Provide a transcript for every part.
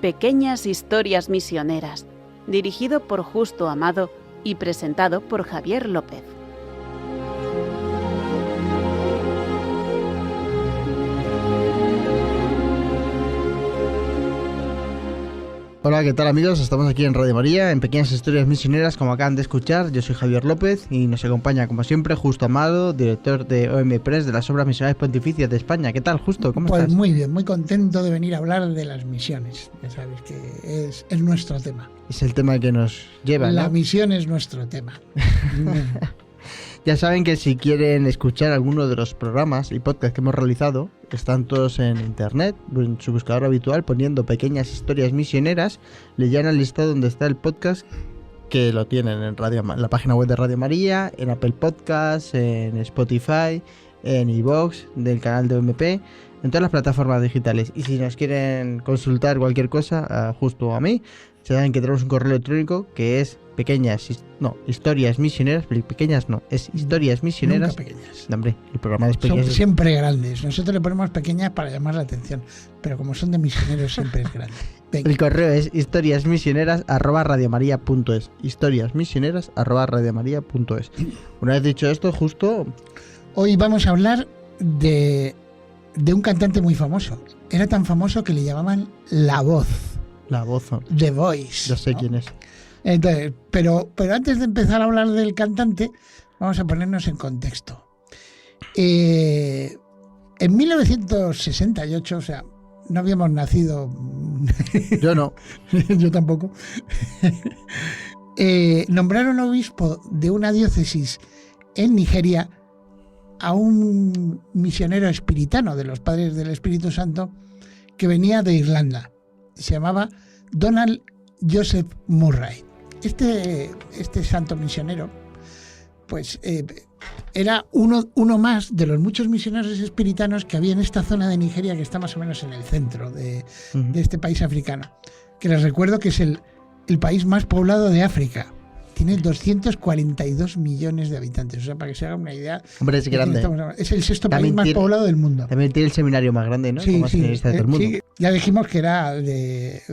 Pequeñas historias misioneras, dirigido por Justo Amado y presentado por Javier López. Hola, ¿qué tal amigos? Estamos aquí en Radio María, en Pequeñas Historias Misioneras, como acaban de escuchar. Yo soy Javier López y nos acompaña, como siempre, Justo Amado, director de OM Press de las Obras Misionales Pontificias de España. ¿Qué tal, Justo? ¿Cómo estás? Pues muy bien, muy contento de venir a hablar de las misiones. Ya sabes que es nuestro tema. Es el tema que nos lleva, ¿no? La misión es nuestro tema. Ya saben que si quieren escuchar alguno de los programas y podcasts que hemos realizado, están todos en internet, en su buscador habitual, poniendo Pequeñas Historias Misioneras, le llegan al listado donde está el podcast, que lo tienen en la página web de Radio María, en Apple Podcasts, en Spotify, en iVoox, del canal de OMP, en todas las plataformas digitales. Y si nos quieren consultar cualquier cosa, Justo a mí, saben que tenemos un correo electrónico que es historias misioneras, pequeñas no, es historias misioneras. Nunca pequeñas. No, hombre, el programa es pequeño. Son siempre grandes. Nosotros le ponemos pequeñas para llamar la atención, pero como son de misioneros siempre es grande. Venga. El correo es historiasmisioneras@radiomaria.es. historiasmisioneras@radiomaria.es. Una vez dicho esto, Justo, Hoy vamos a hablar de un cantante muy famoso. Era tan famoso que le llamaban La Voz. la voz, The Voice. ya sé ¿no? quién es. Entonces, pero antes de empezar a hablar del cantante, vamos a ponernos en contexto. En 1968, o sea, no habíamos nacido. Yo no. Yo tampoco. Nombraron obispo de una diócesis en Nigeria a un misionero espiritano de los Padres del Espíritu Santo que venía de Irlanda. Se llamaba Donald Joseph Murray. Este santo misionero, pues era uno más de los muchos misioneros espiritanos que había en esta zona de Nigeria, que está más o menos en el centro de este país africano. Que les recuerdo que es el país más poblado de África. Tiene 242 millones de habitantes. O sea, para que se haga una idea. Hombre, es grande. Es el sexto país más poblado del mundo. También tiene el seminario más grande, ¿no? Como seminarista de todo el mundo. Sí, ya dijimos que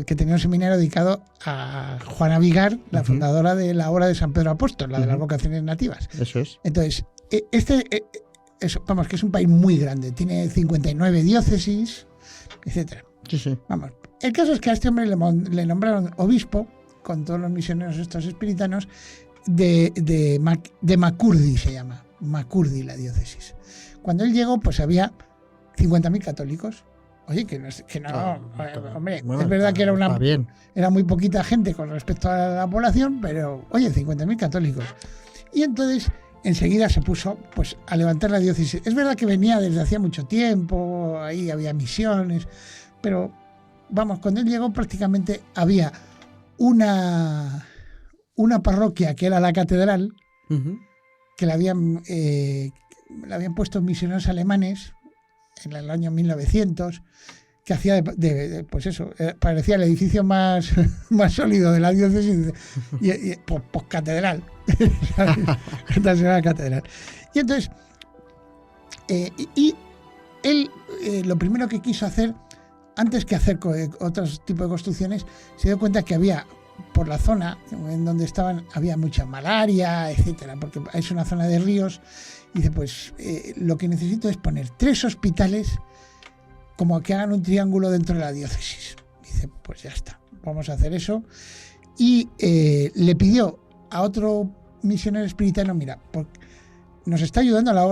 que tenía un seminario dedicado a Juana Vigar, la fundadora de la obra de San Pedro Apóstol, la de las vocaciones nativas. Eso es. Entonces, que es un país muy grande. Tiene 59 diócesis, etcétera. Sí. Vamos. El caso es que a este hombre le nombraron obispo, con todos los misioneros estos espiritanos, de Makurdi se llama. Makurdi, la diócesis. Cuando él llegó, pues había 50.000 católicos. Oye, hombre, bueno, es verdad que era muy poquita gente con respecto a la población, pero, oye, 50.000 católicos. Y entonces, enseguida se puso pues a levantar la diócesis. Es verdad que venía desde hacía mucho tiempo, ahí había misiones, pero, vamos, cuando él llegó prácticamente había una parroquia que era la catedral, que le habían puesto misioneros alemanes en el año 1900, que hacía pues eso, parecía el edificio más sólido de la diócesis, y pues catedral. Entonces era la catedral. Y entonces, y él lo primero que quiso hacer, antes que hacer otros tipos de construcciones, se dio cuenta que había, por la zona en donde estaban, había mucha malaria, etcétera, porque es una zona de ríos. Y dice, pues lo que necesito es poner 3 hospitales como que hagan un triángulo dentro de la diócesis. Dice, pues ya está, vamos a hacer eso. Y le pidió a otro misionero espiritano, mira, nos está ayudando a las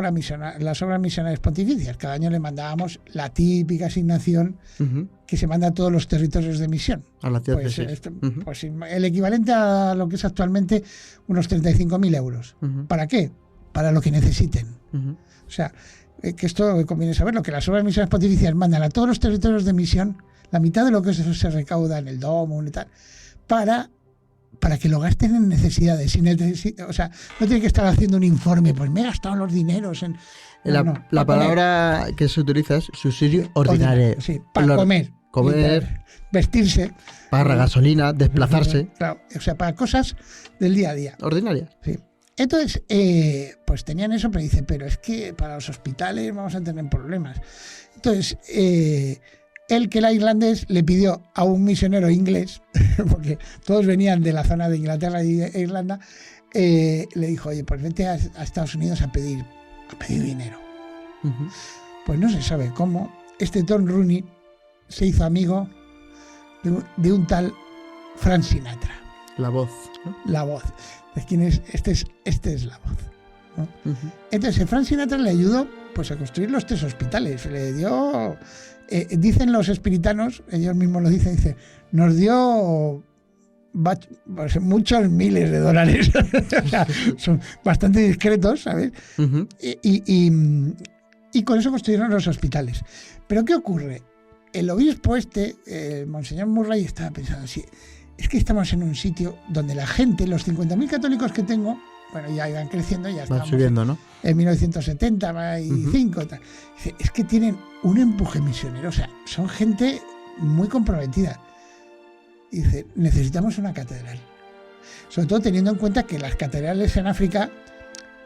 obras misionales pontificias. Cada año le mandábamos la típica asignación que se manda a todos los territorios de misión. A la diócesis. Pues el equivalente a lo que es actualmente unos 35.000 euros. ¿Para qué? Para lo que necesiten. O sea, que esto conviene saberlo, que las obras misionales pontificias mandan a todos los territorios de misión la mitad de lo que se recauda en el domo y tal, para que lo gasten en necesidades. O sea, no tiene que estar haciendo un informe, pues me he gastado los dineros en... La palabra que se utiliza es subsidio ordinario. Sí, para comer, vestirse. Para gasolina, desplazarse. Claro, o sea, para cosas del día a día. Ordinarias. Sí. Entonces, pues tenían eso, pero dice, pero es que para los hospitales vamos a tener problemas. Entonces, el que era irlandés le pidió a un misionero inglés, porque todos venían de la zona de Inglaterra e Irlanda, le dijo, oye, pues vete a Estados Unidos a pedir dinero. Ujú. Pues no se sabe cómo, este Tom Rooney se hizo amigo de un tal Frank Sinatra, La voz, ¿no? la voz. ¿De quién es? Este es la voz, ¿no? Ujú. Entonces, Frank Sinatra le ayudó pues, a construir los 3 hospitales. Le dio, dicen los espiritanos, ellos mismos lo dicen, nos dio pues, muchos miles de dólares. O sea, son bastante discretos, ¿sabes? Ujú. Y con eso construyeron los hospitales. Pero ¿qué ocurre? El obispo el Monseñor Murray, estaba pensando así, es que estamos en un sitio donde la gente, los 50.000 católicos que tengo, bueno, ya iban creciendo, ya Va estábamos subiendo, ¿no? en 1975, tal. Dice, es que tienen un empuje misionero, o sea, son gente muy comprometida. Y dice, necesitamos una catedral. Sobre todo teniendo en cuenta que las catedrales en África,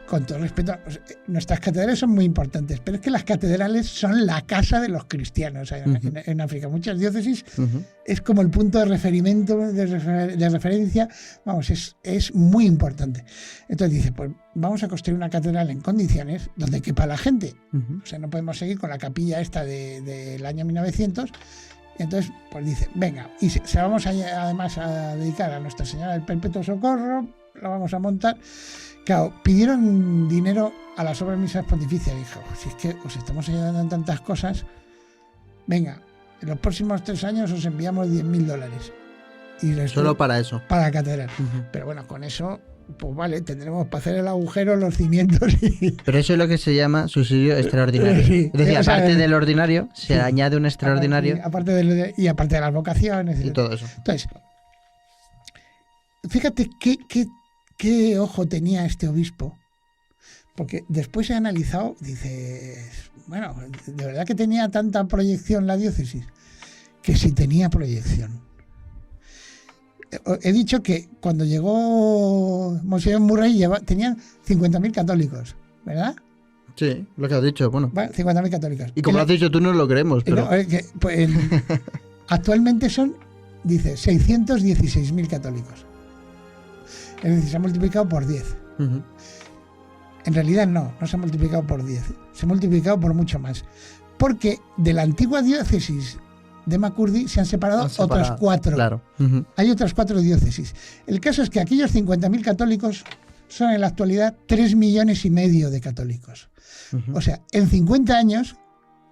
con todo respeto, nuestras catedrales son muy importantes, pero es que las catedrales son la casa de los cristianos en África. Muchas diócesis Ujú. es como el punto de referencia, vamos, es muy importante. Entonces dice, pues vamos a construir una catedral en condiciones donde quepa la gente. Ujú. O sea, no podemos seguir con la capilla esta del año 1900. Y entonces, pues dice, venga, y se vamos además a dedicar a Nuestra Señora del Perpetuo Socorro, la vamos a montar. Claro, pidieron dinero a las obras misas pontificias. Y dijo, si es que os estamos ayudando en tantas cosas, venga, en los próximos 3 años os enviamos $10.000. Y Solo para eso. para la catedral. Ujú. Pero bueno, con eso, pues vale, tendremos para hacer el agujero, los cimientos y... Pero eso es lo que se llama subsidio extraordinario. Sí. Es decir, O sea, aparte del ordinario, se sí. añade un extraordinario Aparte de las vocaciones. y todo eso. Entonces, fíjate qué ojo tenía este obispo, porque después he analizado, dices, bueno, de verdad que tenía tanta proyección la diócesis, que sí tenía proyección. He dicho que cuando llegó Monseñor Murray tenían 50.000 católicos, ¿verdad? Sí, lo que has dicho, bueno. Bueno, 50.000 católicos. Y como lo has dicho tú, no lo creemos, pero... Pues, actualmente son, dice, 616.000 católicos. Es decir, se ha multiplicado por 10. Ujú. En realidad no se ha multiplicado por 10. Se ha multiplicado por mucho más. Porque de la antigua diócesis de Makurdi se han separado otras 4. Claro. Ujú. Hay otras 4 diócesis. El caso es que aquellos 50.000 católicos son en la actualidad 3,5 millones de católicos. Ujú. O sea, en 50 años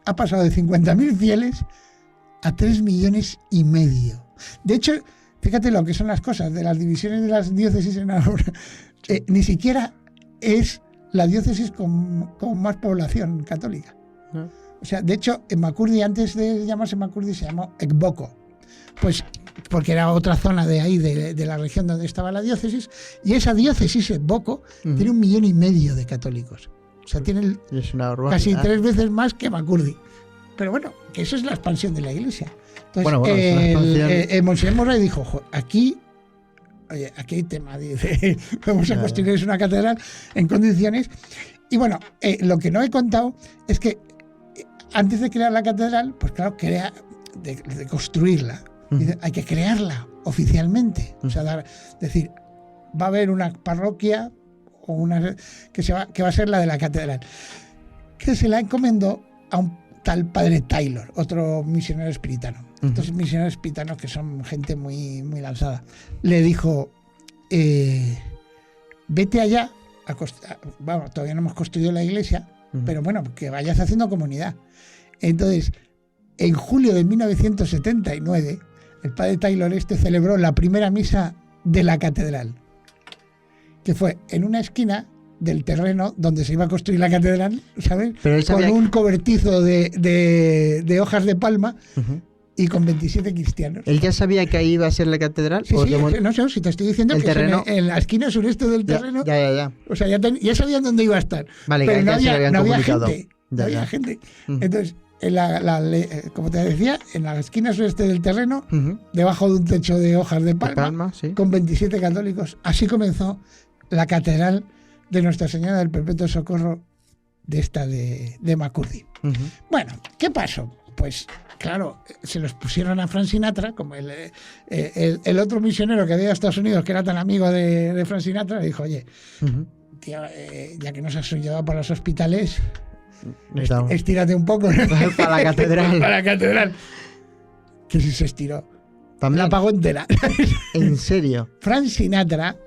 ha pasado de 50.000 fieles a 3,5 millones. De hecho, fíjate lo que son las cosas de las divisiones de las diócesis en ahora. Ni siquiera es la diócesis con más población católica. No. O sea, de hecho, en Makurdi, antes de llamarse Makurdi, se llamó Ekboko. Pues porque era otra zona de ahí, de la región donde estaba la diócesis. Y esa diócesis, Ekboko, Ujú. tiene 1,5 millones de católicos. O sea, tiene Es una barbaridad. casi 3 veces más que Makurdi. Pero bueno, que eso es la expansión de la iglesia. Entonces, Bueno, es una expansión. Monseñor Murray dijo, aquí hay tema, dice, vamos a construir una catedral en condiciones. Y bueno, lo que no he contado es que antes de crear la catedral, pues claro, de construirla, dice, hay que crearla oficialmente. O sea, decir, va a haber una parroquia o que va a ser la de la catedral, que se la encomendó a un tal padre Taylor, otro misionero espiritano. Estos misioneros espiritanos que son gente muy, muy lanzada. Le dijo, vete allá, bueno, todavía no hemos construido la iglesia, pero bueno, que vayas haciendo comunidad. Entonces, en julio de 1979, el padre Taylor celebró la primera misa de la catedral, que fue en una esquina del terreno donde se iba a construir la catedral, ¿sabes? Con un cobertizo de hojas de palma. Y con 27 cristianos. ¿Él ya sabía que ahí iba a ser la catedral? Sí, no sé, si te estoy diciendo que terreno... en la esquina sureste del terreno. Ya. O sea, ya sabían dónde iba a estar. Vale, pero no había gente. No había gente. Entonces, como te decía, en la esquina sureste del terreno, debajo de un techo de hojas de palma, sí. Con 27 católicos. Así comenzó la catedral de Nuestra Señora del Perpetuo Socorro de Makurdi. Bueno, ¿qué pasó? pues claro, se los pusieron a Frank Sinatra, como el otro misionero que había ido a Estados Unidos, que era tan amigo de Frank Sinatra, le dijo, oye, tío, ya que nos has llevado para los hospitales, estírate un poco. Para la catedral. Para la catedral. Que si se estiró. También. La pagó entera. ¿En serio? Frank Sinatra,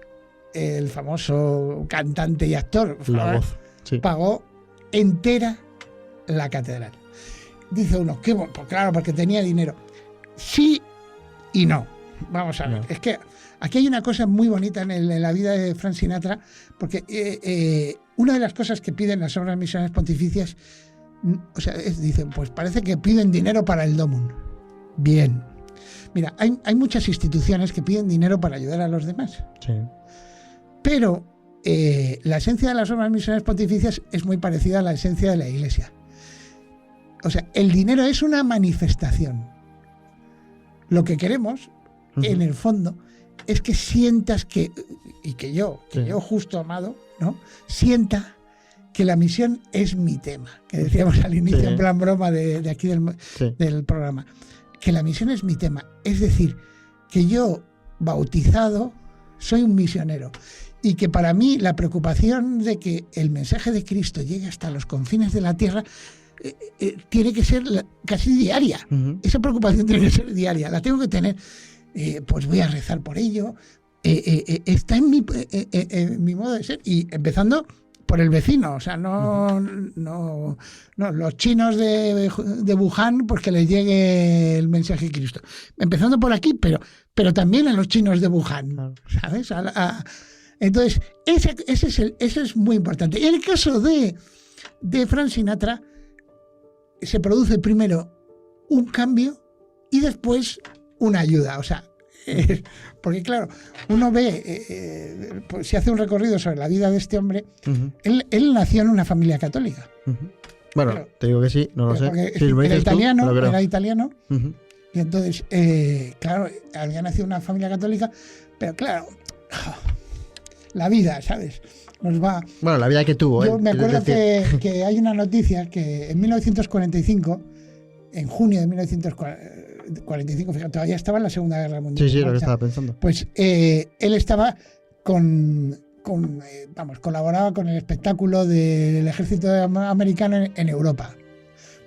el famoso cantante y actor, La voz. Sí. pagó entera la catedral. Dice uno, qué bueno, pues claro, porque tenía dinero. Sí y no. Vamos a ver. No. Es que aquí hay una cosa muy bonita en la vida de Frank Sinatra, porque una de las cosas que piden las obras misionales pontificias, o sea, dicen, pues parece que piden dinero para el Domum. Bien. Mira, hay muchas instituciones que piden dinero para ayudar a los demás. Sí. Pero la esencia de las obras misionales pontificias es muy parecida a la esencia de la Iglesia. O sea, el dinero es una manifestación. Lo que queremos, en el fondo, es que sientas que, y que yo justo amado, ¿no? Sienta que la misión es mi tema, que decíamos al inicio en plan broma de aquí del programa, que la misión es mi tema. Es decir, que yo, bautizado, soy un misionero. Y que para mí la preocupación de que el mensaje de Cristo llegue hasta los confines de la tierra tiene que ser casi diaria. Esa preocupación tiene que ser diaria. La tengo que tener. Pues voy a rezar por ello. Está en mi modo de ser. Y empezando por el vecino. O sea, no los chinos de Wuhan, pues que les llegue el mensaje de Cristo. Empezando por aquí, pero también a los chinos de Wuhan. ¿Sabes? Entonces, ese es muy importante. En el caso de Frank Sinatra, se produce primero un cambio y después una ayuda. O sea, porque claro, uno ve, pues, si hace un recorrido sobre la vida de este hombre, él nació en una familia católica. Bueno, Pero, te digo que sí, no lo sé. Si Era italiano, tú, era italiano. Y entonces, claro, había nacido en una familia católica, pero claro, la vida, ¿sabes? Nos va... Bueno, la vida que tuvo. Yo me acuerdo que hay una noticia que en 1945, en junio de 1945, fíjate, todavía estaba en la Segunda Guerra Mundial. Sí, lo que estaba pensando. Pues él estaba colaboraba con el espectáculo del ejército americano en Europa.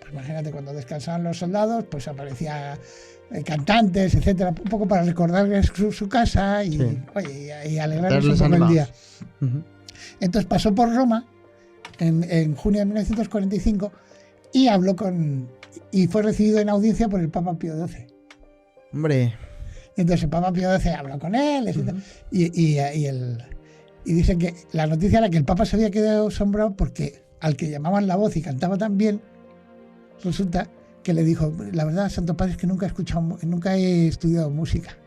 Pues imagínate, cuando descansaban los soldados, pues aparecía cantantes, etcétera, un poco para recordarles su casa y, y alegrarles un poco el día. Entonces pasó por Roma en junio de 1945 y habló y fue recibido en audiencia por el Papa Pío XII. Hombre. Entonces el Papa Pío XII habló con él, etcétera, y dicen que la noticia era que el Papa se había quedado asombrado porque al que llamaban la voz y cantaba tan bien, resulta que le dijo, la verdad, Santo Padre, es que nunca he estudiado música.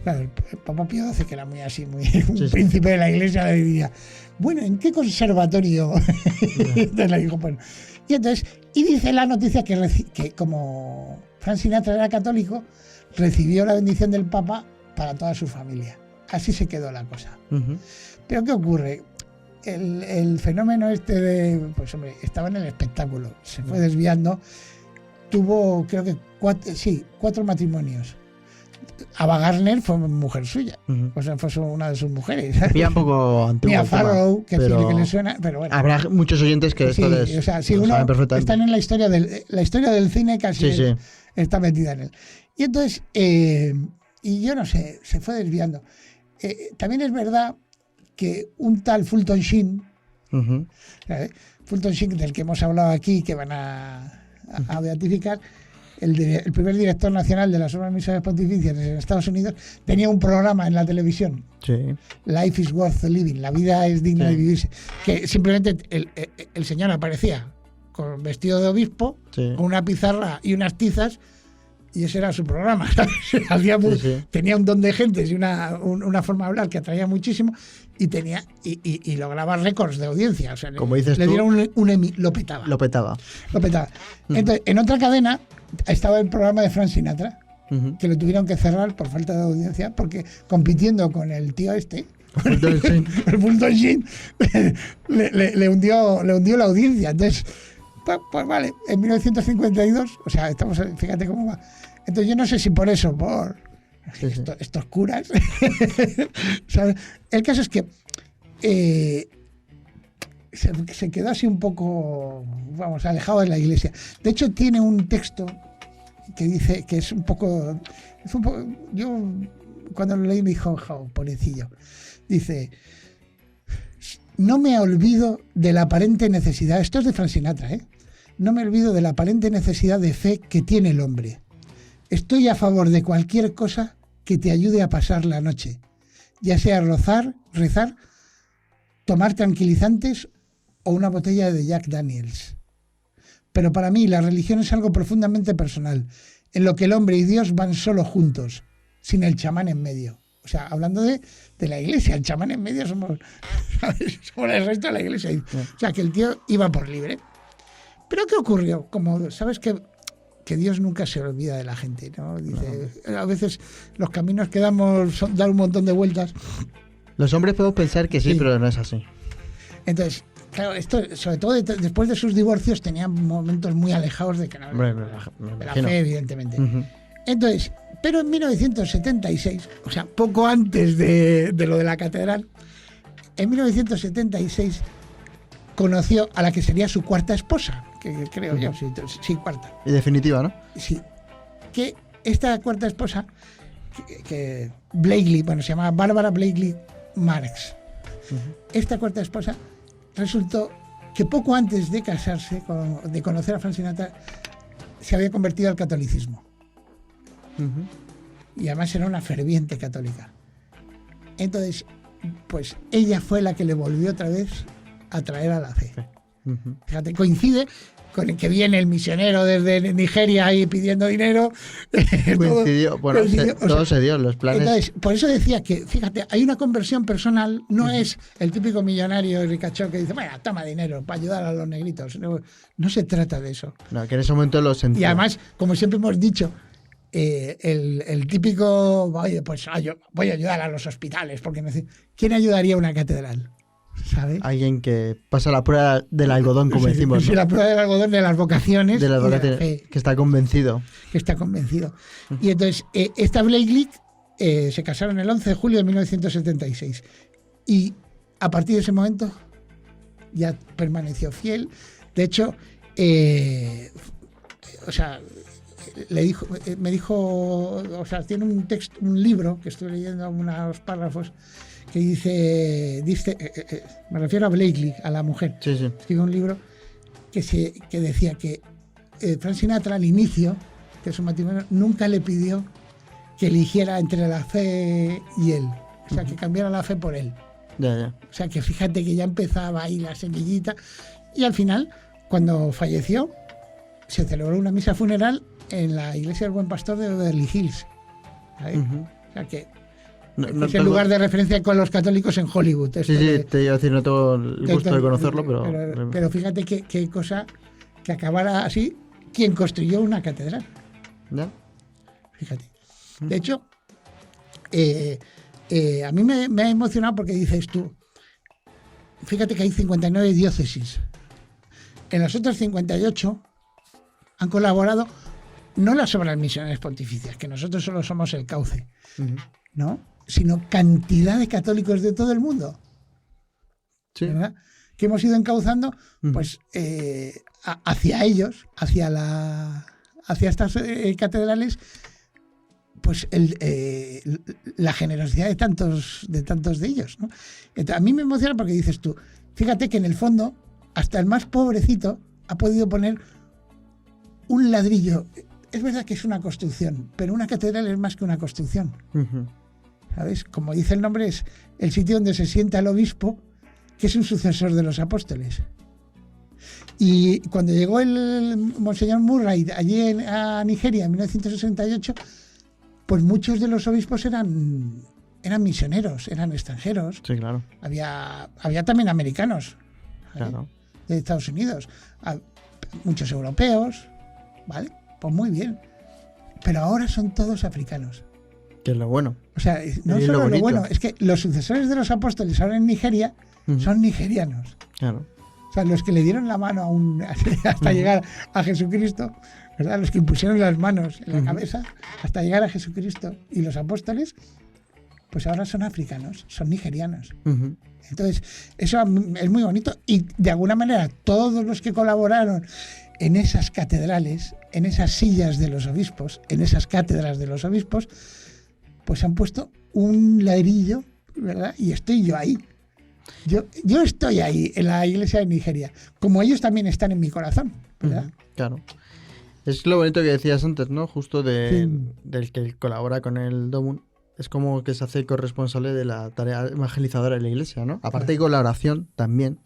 Claro, el Papa Pío XII, que era muy así, un príncipe de la Iglesia, le diría, bueno, ¿en qué conservatorio? Entonces le dijo, bueno. Y dice la noticia que como Frank Sinatra era católico, recibió la bendición del Papa para toda su familia. Así se quedó la cosa. Pero ¿qué ocurre? El fenómeno pues hombre, estaba en el espectáculo, se fue desviando, tuvo creo que 4 matrimonios. Ava Gardner fue mujer suya, o sea, fue una de sus mujeres. Había un poco antiguo. Mia Farrow, que le suena, pero bueno. Habrá muchos oyentes que esto les saben perfectamente. Están en la historia del cine, casi está metida en él. Y entonces, y yo no sé, se fue desviando. También es verdad que un tal Fulton Sheen, Fulton Sheen, del que hemos hablado aquí, que van a beatificar, el primer director nacional de las obras misionales pontificias en Estados Unidos, tenía un programa en la televisión, Life is worth living, la vida es digna de vivirse, que simplemente el señor aparecía con vestido de obispo, con una pizarra y unas tizas, y ese era su programa. Tenía un don de gentes y una forma de hablar que atraía muchísimo, y lograba récords de audiencia. O sea, como dices le tú, dieron un Emmy, lo petaba. Entonces, en otra cadena estaba el programa de Frank Sinatra, que lo tuvieron que cerrar por falta de audiencia, porque compitiendo con el tío el Fulton Sheen, le hundió la audiencia. Entonces, Pues vale, en 1952, o sea, fíjate cómo va. Entonces yo no sé si por eso, estos curas, ¿sabes? El caso es que se quedó así un poco, vamos, alejado de la iglesia. De hecho, tiene un texto que dice que es un poco, yo cuando lo leí me dijo, pobrecillo, dice: no me olvido de la aparente necesidad, esto es de Frank Sinatra, no me olvido de la aparente necesidad de fe que tiene el hombre. Estoy a favor de cualquier cosa que te ayude a pasar la noche, ya sea rezar, tomar tranquilizantes o una botella de Jack Daniels. Pero para mí la religión es algo profundamente personal, en lo que el hombre y Dios van solo juntos, sin el chamán en medio. O sea, hablando de la iglesia, el chamán en medio somos, ¿sabes? Somos el resto de la iglesia. O sea, que el tío iba por libre. Pero ¿qué ocurrió? Como sabes que Dios nunca se olvida de la gente, ¿no? Dice, a veces los caminos que damos son dar un montón de vueltas. Los hombres podemos pensar que sí, pero no es así. Entonces, claro, esto, sobre todo después de sus divorcios, tenían momentos muy alejados de la fe, evidentemente. Uh-huh. Entonces, pero en 1976, o sea, poco antes de lo de la catedral, en 1976 conoció a la que sería su cuarta esposa, que creo yo, sí, cuarta. Y definitiva, ¿no? Sí. Que esta cuarta esposa, que Blakely, bueno, se llamaba Barbara Blakely Marx. Uh-huh. Esta cuarta esposa resultó que poco antes de casarse, de conocer a Frank Sinatra, se había convertido al catolicismo. Uh-huh. Y además era una ferviente católica. Entonces, pues ella fue la que le volvió otra vez a traer a la fe. Uh-huh. Fíjate, coincide con el que viene el misionero desde Nigeria ahí pidiendo dinero. Coincidió, todo se dio, los planes. Entonces, por eso decía que, fíjate, hay una conversión personal, no es el típico millonario ricachón que dice, bueno, toma dinero para ayudar a los negritos. No se trata de eso. No, que en ese momento lo sentía. Y además, como siempre hemos dicho, el típico, oye, pues yo voy a ayudar a los hospitales, porque ¿quién ayudaría a una catedral? ¿Sabes? Alguien que pasa la prueba del algodón, como decimos. Sí, ¿no? La prueba del algodón de las vocaciones. De las vocaciones, que está convencido. Que está convencido. Y entonces, esta Blakely se casaron el 11 de julio de 1976. Y a partir de ese momento ya permaneció fiel. De hecho, o sea, me dijo, o sea, tiene un libro que estoy leyendo, unos párrafos, que dice, me refiero a Blakely, a la mujer. Sí, sí. Escribe un libro que decía que Frank Sinatra al inicio de su matrimonio nunca le pidió que eligiera entre la fe y él. O sea, que cambiara la fe por él. Ya. O sea, que fíjate que ya empezaba ahí la semillita. Y al final, cuando falleció, se celebró una misa funeral en la iglesia del Buen Pastor de Beverly Hills. Uh-huh. O sea que es el lugar de referencia con los católicos en Hollywood. Sí, te iba a decir, no tengo el gusto de conocerlo, pero fíjate qué cosa que acabara así, quien construyó una catedral. ¿Ya? Fíjate. De hecho, a mí me ha emocionado porque dices tú, fíjate que hay 59 diócesis. En las otras 58 han colaborado no las obras misioneras pontificias, que nosotros solo somos el cauce, uh-huh, ¿no? Sino cantidad de católicos de todo el mundo, sí, ¿verdad? Que hemos ido encauzando, pues, hacia ellos, hacia estas catedrales, pues la generosidad de tantos de ellos, ¿no? Entonces, a mí me emociona porque dices tú, fíjate que en el fondo hasta el más pobrecito ha podido poner un ladrillo. Es verdad que es una construcción, pero una catedral es más que una construcción. Uh-huh. ¿Sabes? Como dice el nombre, es el sitio donde se sienta el obispo, que es un sucesor de los apóstoles. Y cuando llegó el Monseñor Murray allí a Nigeria en 1968, pues muchos de los obispos eran misioneros, eran extranjeros. Sí, claro. Había también americanos, claro, de Estados Unidos, muchos europeos, ¿vale? Pues muy bien. Pero ahora son todos africanos. Que es lo bueno. O sea, no solo lo bueno, es que los sucesores de los apóstoles ahora en Nigeria, uh-huh, son nigerianos. Claro. O sea, los que le dieron la mano hasta llegar a Jesucristo, ¿verdad? Los que impusieron las manos en la cabeza hasta llegar a Jesucristo y los apóstoles, pues ahora son africanos, son nigerianos. Entonces, eso es muy bonito y de alguna manera todos los que colaboraron en esas catedrales, en esas sillas de los obispos, en esas cátedras de los obispos, pues han puesto un ladrillo, ¿verdad? Y estoy yo ahí. Yo estoy ahí en la iglesia de Nigeria, como ellos también están en mi corazón, ¿verdad? Claro. Es lo bonito que decías antes, ¿no? Justo del que colabora con el Domun. Es como que se hace corresponsable de la tarea evangelizadora de la iglesia, ¿no? Aparte con la oración también.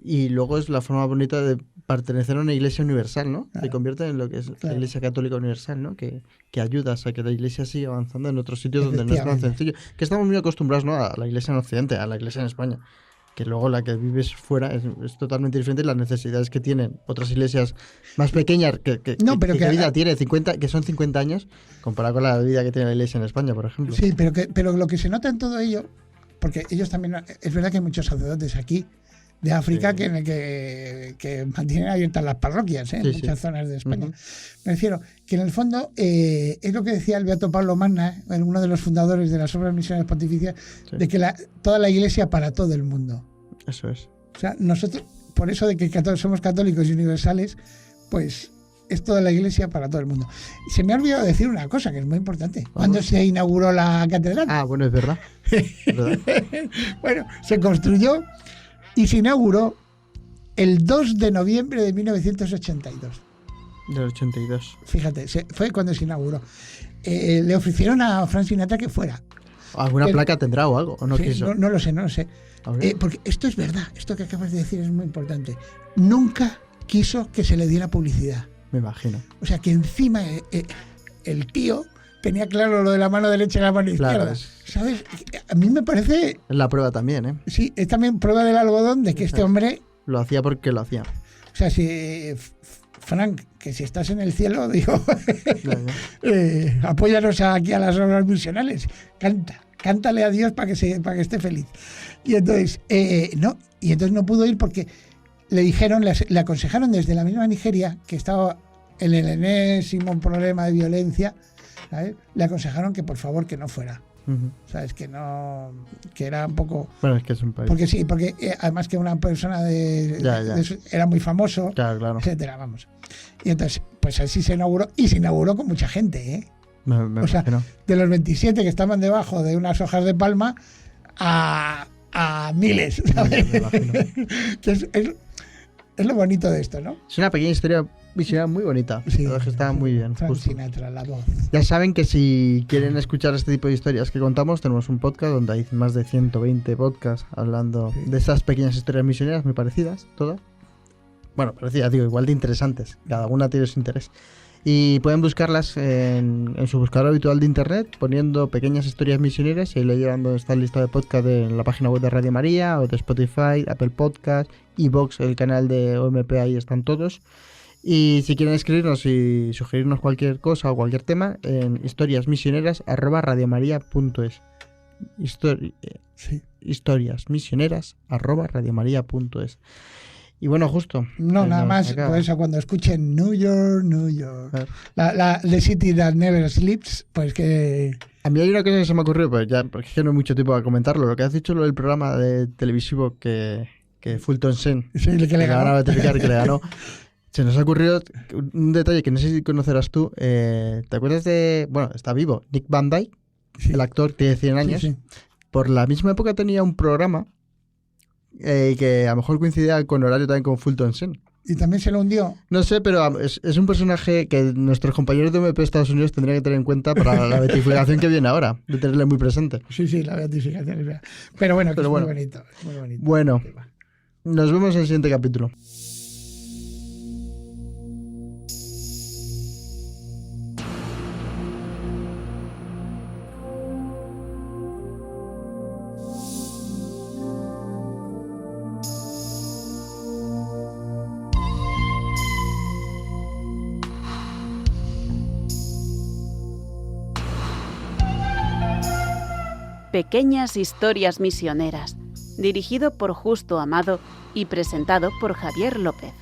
Y luego es la forma bonita de pertenecer a una iglesia universal, ¿no? Se convierte en lo que es la iglesia católica universal, ¿no? Que ayudas a que la iglesia siga avanzando en otros sitios donde no es tan sencillo. Que estamos muy acostumbrados, ¿no? A la iglesia en Occidente, a la iglesia en España. Que luego la que vives fuera es totalmente diferente. Las necesidades que tienen otras iglesias más pequeñas que vida tiene 50, que son 50 años, comparado con la vida que tiene la iglesia en España, por ejemplo. Sí, pero lo que se nota en todo ello, porque ellos también, es verdad que hay muchos sacerdotes aquí de África que mantienen abiertas las parroquias en muchas zonas de España. Me refiero que en el fondo es lo que decía el beato Pablo Magna, uno de los fundadores de las obras misionales pontificias, de que toda la iglesia para todo el mundo. Eso es. O sea, nosotros, por eso de que somos católicos y universales, pues es toda la iglesia para todo el mundo. Se me ha olvidado decir una cosa que es muy importante. ¿Cuándo se inauguró la catedral? Ah, bueno, es verdad. Bueno, se construyó y se inauguró el 2 de noviembre de 1982. Del 82. Fíjate, fue cuando se inauguró. Le ofrecieron a Frank Sinatra que fuera. ¿Alguna placa tendrá o algo? ¿O no quiso? No lo sé. Porque esto es verdad, esto que acabas de decir es muy importante. Nunca quiso que se le diera publicidad. Me imagino. O sea, que encima el tío tenía claro lo de la mano derecha y la mano izquierda. ¿Sabes? A mí me parece... Es la prueba también, ¿eh? Sí, es también prueba del algodón de que este hombre... Lo hacía porque lo hacía. O sea, si... Frank, que si estás en el cielo, digo, apóyanos aquí a las obras misionales. Cántale a Dios para que esté feliz. Y entonces, no pudo ir porque le dijeron, le aconsejaron desde la misma Nigeria, que estaba en el enésimo problema de violencia, ¿sabes? Le aconsejaron que por favor que no fuera. ¿Sabes? Que no, que era un poco... Bueno, es que es un país. Porque además que una persona era muy famoso, claro. etcétera, vamos. Y entonces, pues así se inauguró, y se inauguró con mucha gente, ¿eh? O sea, de los 27 que estaban debajo de unas hojas de palma a miles, ¿sabes? Que es lo bonito de esto, ¿no? Es una pequeña historia misionera muy bonita. Sí, que está muy bien. Frank Sinatra, la voz. Ya saben que si quieren escuchar este tipo de historias que contamos, tenemos un podcast donde hay más de 120 podcasts hablando de estas pequeñas historias misioneras muy parecidas, todas. Bueno, parecidas, digo, igual de interesantes. Cada una tiene su interés. Y pueden buscarlas en su buscador habitual de internet, poniendo pequeñas historias misioneras, y ahí le llevan donde está el listado de podcast en la página web de Radio María, o de Spotify, Apple Podcast, iVoox, el canal de OMP, ahí están todos. Y si quieren escribirnos y sugerirnos cualquier cosa o cualquier tema, en historiasmisioneras@radiomaria.es. Historiasmisioneras@radiomaria.es. Y bueno, justo. No, nada más, por eso cuando escuchen New York, the city that never sleeps, pues que... A mí hay una cosa que se me ocurrió, pues ya, porque es que no hay mucho tiempo para comentarlo. Lo que has dicho, lo del programa de televisivo que Fulton Sheen, que le ganó. Van a ratificar, que le ganó. Se nos ha ocurrido un detalle que no sé si conocerás tú. ¿Te acuerdas de...? Bueno, está vivo. Dick Van Dyke, el actor que tiene 100 años. Sí. Por la misma época tenía un programa que a lo mejor coincidía con horario también con Fulton Sheen. ¿Y también se lo hundió? No sé, pero es un personaje que nuestros compañeros de OMP Estados Unidos tendrían que tener en cuenta para la beatificación que viene ahora, de tenerle muy presente. Sí, la beatificación es verdad. Pero bueno, es muy bonito. Bueno, nos vemos en el siguiente capítulo. Pequeñas historias misioneras, dirigido por Justo Amado y presentado por Javier López.